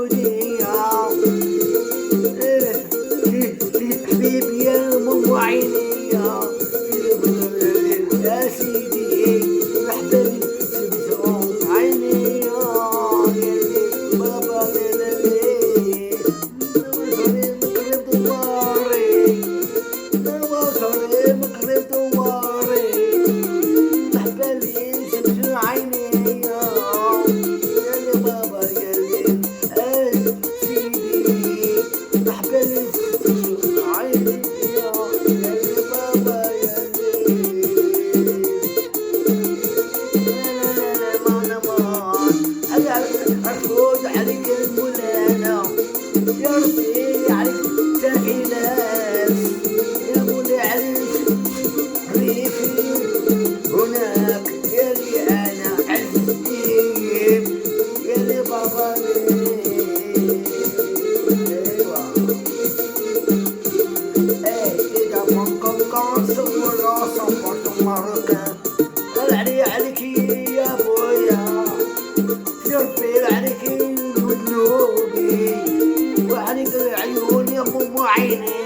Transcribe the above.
السعودية. حبيبي يا مو عيني يا سيدي، مرحبا بك سبتهم عيني يا بابا ليلي مقرب دواري، وصلي مقرب دواري، مرحبا لي سبت عيني يا بابا يا سيدي، مرحبا لي سبت عيني يا بابا يا أرفض عليك المولانا يا ربي، عليك تافي ناس يا مولاي، عليك ريفي هناك يا لي أنا عز الدين يا لي بابا إذا فكرت صور صفرت مرة عليك يا بويا، يربي عليك ذنوبي وعليك العيون يا مو عيني.